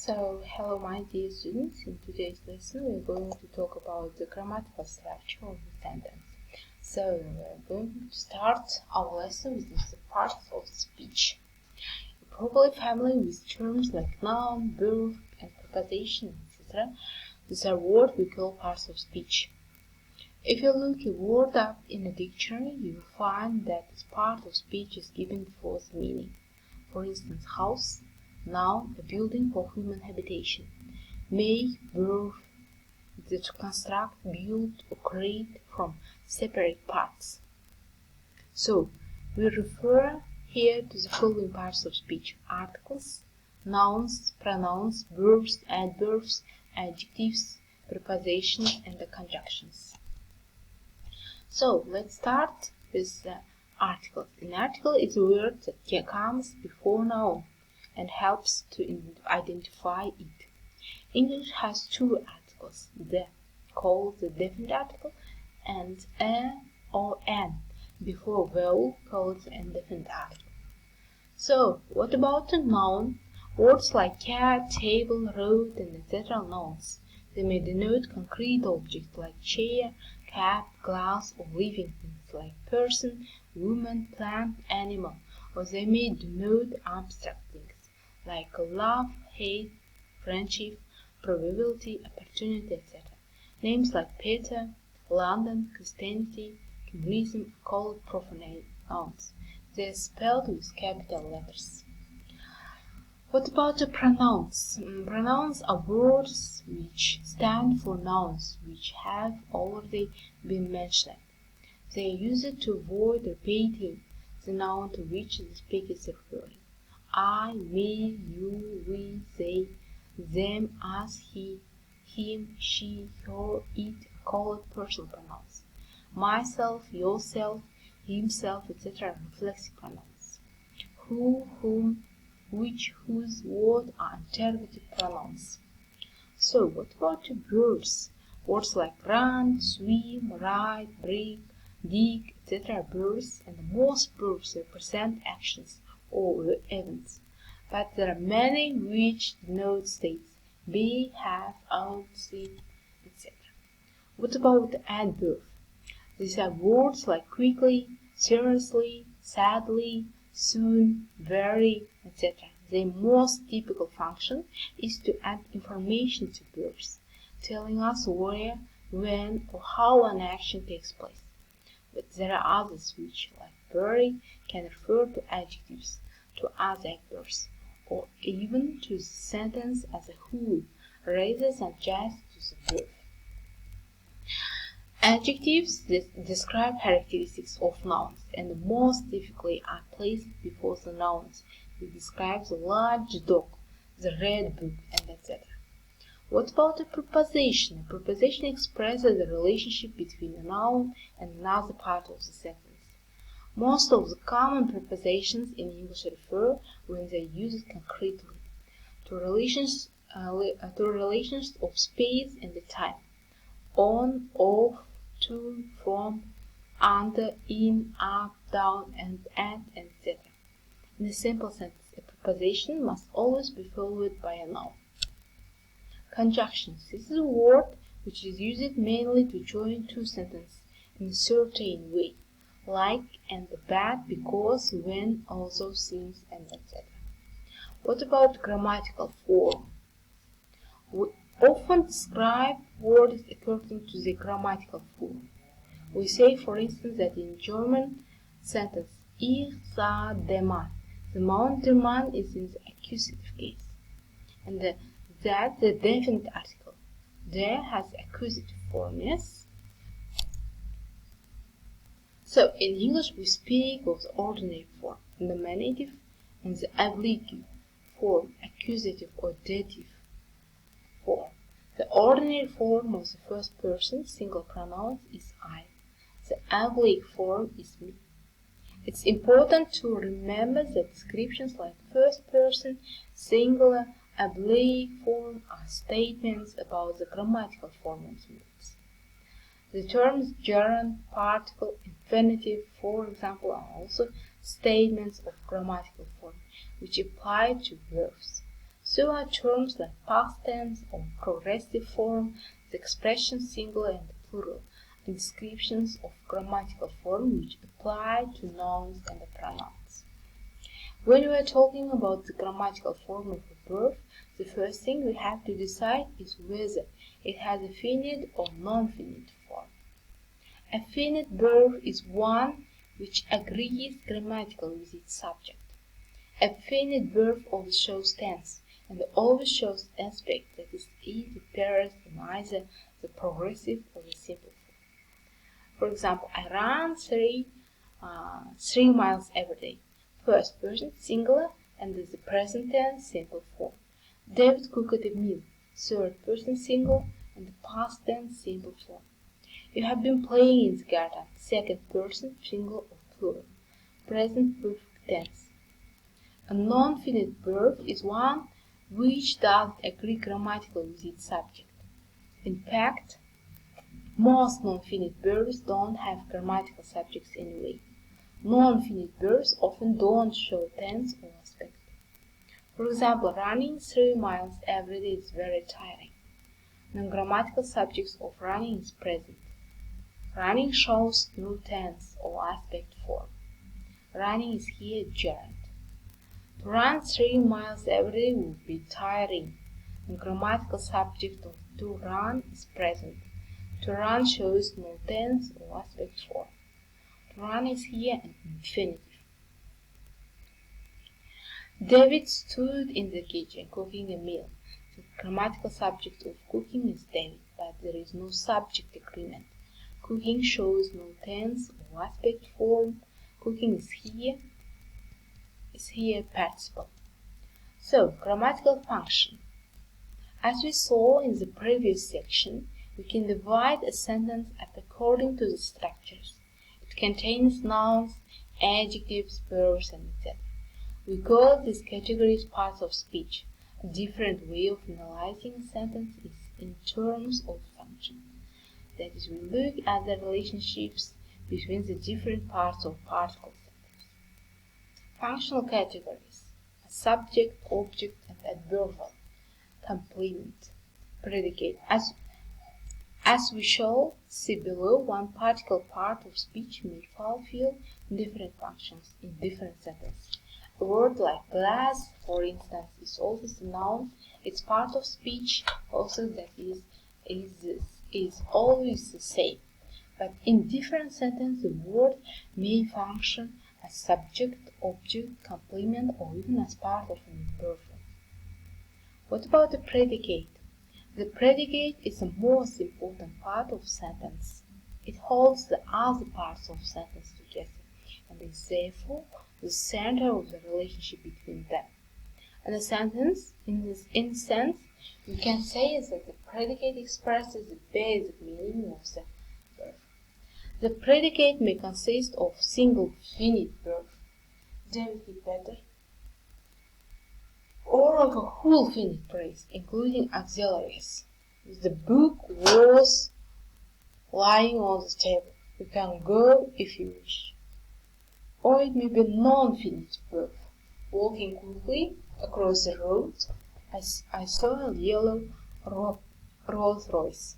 Hello my dear students, in today's lesson we are going to talk about the grammatical structure of the sentence. We're going to start our lesson with the parts of speech. You're probably familiar with terms like noun, verb, and preposition, etc. These are words we call parts of speech. If you look a word up in a dictionary, you will find that this part of speech is given before the meaning. For instance, house, noun, a building for human habitation. Make, verb, to construct, build, or create from separate parts. So, we refer here to the following parts of speech: articles, nouns, pronouns, verbs, adverbs, adjectives, prepositions, and the conjunctions. So, let's start with the articles. An article is a word that comes before noun and helps to identify it. English has two articles, the, called the definite article, and a or an, before vowel, called the indefinite article. So, what about a noun? Words like cat, table, road, and etc. nouns. They may denote concrete objects like chair, cap, glass, or living things like person, woman, plant, animal, or they may denote abstract things like love, hate, friendship, probability, opportunity, etc. Names like Peter, London, Christianity, communism are called proper nouns. They are spelled with capital letters. What about the pronouns? Pronouns are words which stand for nouns which have already been mentioned. They are used to avoid repeating the noun to which the speaker is referring. I, me, you, we, they, them, us, he, him, she, her, it are called personal pronouns. Myself, yourself, himself, etc. are reflexive pronouns. Who, whom, which, whose, what are interrogative pronouns. So, what about the verbs? Words like run, swim, ride, break, dig, etc. are verbs, and most verbs represent actions or events. But there are many which denote states: be, have, ought, see, etc. What about the adverb? These are words like quickly, seriously, sadly, soon, very, etc. Their most typical function is to add information to verbs, telling us where, when, or how an action takes place. But there are others which, like very, can refer to adjectives, to other actors, or even to the sentence as a whole, rather than just to the verb. Adjectives describe characteristics of nouns, and most typically are placed before the nouns. It describes the large dog, the red book, and etc. What about a preposition? A preposition expresses the relationship between a noun and another part of the sentence. Most of the common prepositions in English refer, when they are used concretely, to relations of space and the time. On, off, to, from, under, in, up, down, and at, etc. In a simple sentence, a preposition must always be followed by a noun. Conjunctions. This is a word which is used mainly to join two sentences in a certain way, like and but, because, when, although, since, and etc. What about grammatical form? We often describe words according to the grammatical form. We say, for instance, that in German sentence, Ich sah den Mann. The noun der Mann is in the accusative case, and that the definite article. Der has accusative form, yes? So, in English we speak of the ordinary form, nominative, and the oblique form, accusative or dative form. The ordinary form of the first person single pronoun is I. The oblique form is me. It's important to remember that descriptions like first person, singular, oblique form are statements about the grammatical form of the words. The terms gerund, particle, infinitive, for example, are also statements of grammatical form, which apply to verbs. So So are terms like past tense or progressive form, the expression singular and plural, and descriptions of grammatical form which apply to nouns and pronouns. When we are talking about the grammatical form of a verb, the first thing we have to decide is whether it has a finite or non-finite form. A finite verb is one which agrees grammatically with its subject. A finite verb always shows tense and always shows aspect, that is, it appears in either the progressive or the simple form. For example, I run 3 miles every day. First person singular and the present tense simple form. David cooked a meal. Third person singular and the past tense simple form. You have been playing in the garden. Second person singular or plural. Present perfect tense. A non-finite verb is one which doesn't agree grammatically with its subject. In fact, most non-finite verbs don't have grammatical subjects anyway. Non-finite verbs often don't show tense or aspect. For example, running 3 miles every day is very tiring. Non-grammatical subjects of running is present. Running shows no tense or aspect form. Running is here gerund. To run 3 miles every day would be tiring. Non-grammatical subject of to run is present. To run shows no tense or aspect form. To run is here an infinitive. David stood in the kitchen cooking a meal. The grammatical subject of cooking is David, but there is no subject agreement. Cooking shows no tense or aspect form. Cooking is here participle. So, grammatical function. As we saw in the previous section, we can divide a sentence according to the structures. It contains nouns, adjectives, verbs, and etc. We call these categories parts of speech. A different way of analyzing a sentence is in terms of function. That is, we look at the relationships between the different parts of particle sentence. Functional categories: a subject, object, and adverbial, complement, predicate. As we shall see below, one particular part of speech may fulfill different functions in different sentences. A word like glass, for instance, is always a noun. Its part of speech also that is always the same. But in different sentences, the word may function as subject, object, complement, or even as part of an adverb. What about the predicate? The predicate is the most important part of a sentence. It holds the other parts of a sentence together and is therefore the center of the relationship between them. And a sentence, in this instance, we can say that the predicate expresses the basic meaning of the verb. The predicate may consist of single finite verb, David did better, or of a whole finite phrase, including auxiliaries. The book was lying on the table. You can go if you wish. Or it may be non-finite verb. Walking quickly across the road, I saw a yellow Rolls Royce.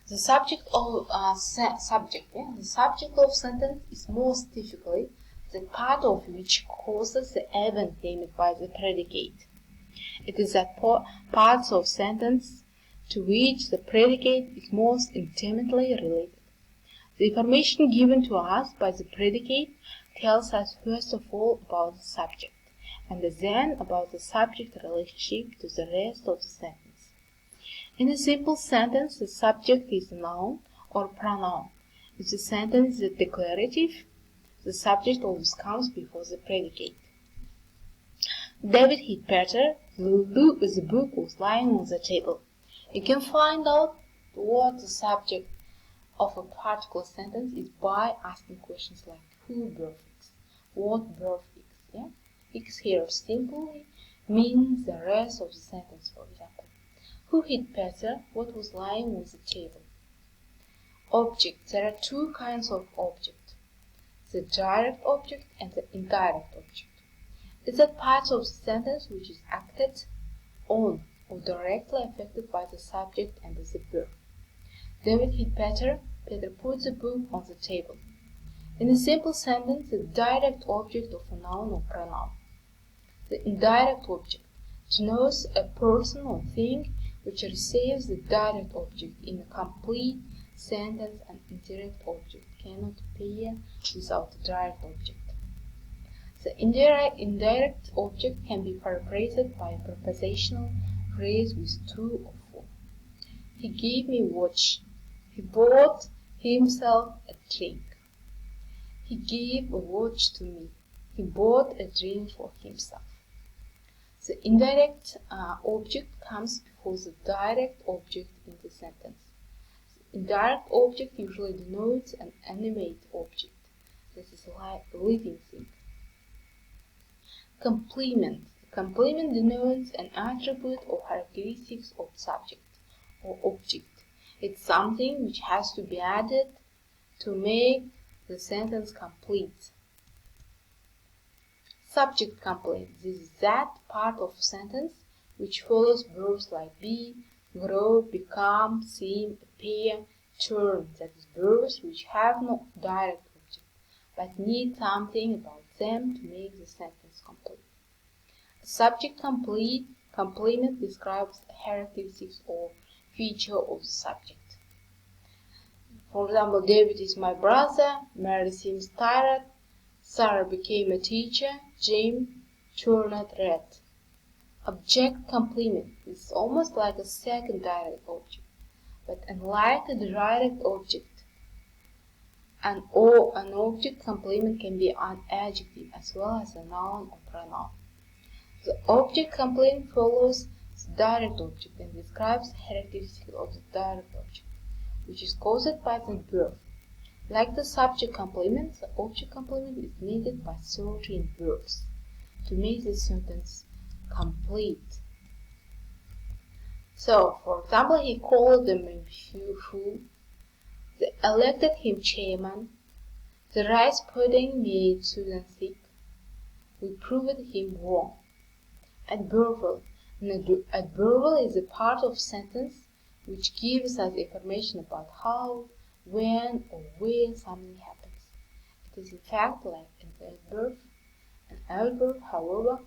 The subject of sentence is most typically the part of which causes the event named by the predicate. It is that parts of sentence to which the predicate is most intimately related. The information given to us by the predicate tells us first of all about the subject, and then about the subject relationship to the rest of the sentence. In a simple sentence, the subject is a noun or pronoun. If the sentence is declarative, the subject always comes before the predicate. David hit Peter. The book was lying on the table. You can find out what the subject of a particular sentence is by asking questions like who verb X, what verb X. Yeah? X here simply means the rest of the sentence, for example. Who hit Peter? What was lying on the table? Object. There are two kinds of object: the direct object and the indirect object. is that part of the sentence which is acted on or directly affected by the subject and the verb. David hit Peter. Peter put the book on the table. In a simple sentence, the direct object of a noun or pronoun. The indirect object denotes a person or thing which receives the direct object in a complete sentence. An indirect object cannot appear without a direct object. The indirect object can be paraphrased by a prepositional phrase with two or four. He gave me a watch. He bought himself a drink. He gave a watch to me. He bought a drink for himself. The indirect object comes before the direct object in the sentence. The indirect object usually denotes an animate object, that is like a living thing. Complement. Complement denotes an attribute or characteristics of subject or object. It's something which has to be added to make the sentence complete. Subject complement. This is that part of a sentence which follows verbs like be, grow, become, seem, appear, turn. That is verbs which have no direct object but need something about them to make the sentence complete. A subject complement describes the characteristics or feature of the subject. For example, David is my brother, Mary seems tired, Sarah became a teacher, Jim turned red. Object complement is almost like a second direct object, but unlike a direct object, an object complement can be an adjective as well as a noun or pronoun. The object complement follows the direct object and describes the characteristics of the direct object, which is caused by the verb. Like the subject complement, the object complement is needed by certain verbs to make the sentence complete. So, for example, he called them a fool. They elected him chairman. The rice pudding made Susan sick. We proved him wrong. Adverbial. An adverbial is a part of a sentence which gives us information about how, when, or where something happens. It is in fact like an adverb. An adverb, however,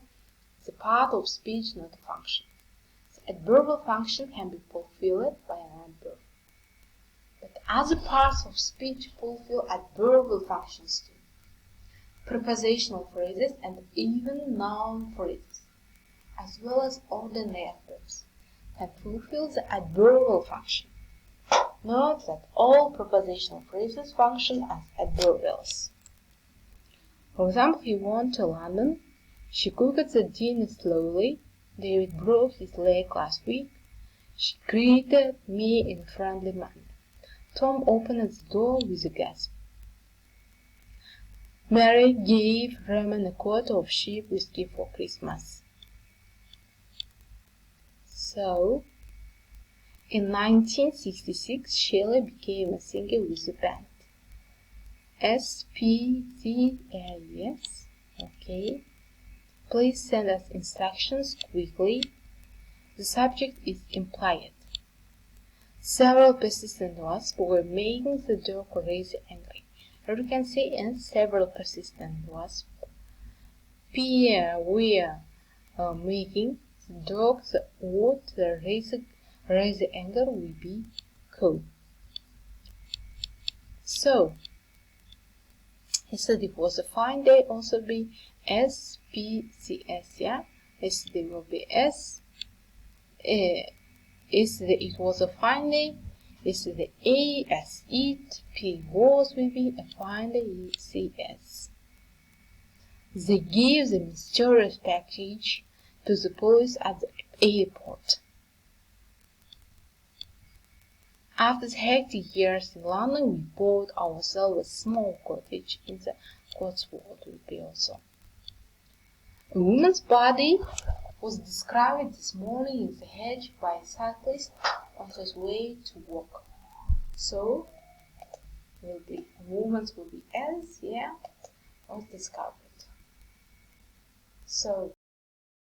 is a part of speech, not a function. The adverbial function can be fulfilled by an adverb. But other parts of speech fulfill adverbial functions too. Prepositional phrases and even noun phrases, as well as ordinary adverbs, can fulfill the adverbial function. Note that all prepositional phrases function as adverbials. For example, he went to London. She cooked the dinner slowly. David broke his leg last week. She greeted me in a friendly manner. Tom opened the door with a gasp. Mary gave Roman a quarter of sheep with gift for Christmas. So, in 1966, Shelley became a singer with the band. SPCLES. Okay. Please send us instructions quickly. The subject is implied. Several persistent wasps were making the dog raise angry. Or you can say in several persistent wasps. Pierre were making the dog the odd raise anger will be cold. So, he said it was a fine day, also be SPCS, yeah? Yesterday will be S. Yesterday it was a fine day. Yesterday A as it. P was will be a fine day. CS. They gave the mysterious package to the police at the airport. After the hectic years in London, we bought ourselves a small cottage in the Cotswolds will be also. A woman's body was described this morning in the hedge by a cyclist on his way to work. So, will be woman's will be as, yeah, was discovered. So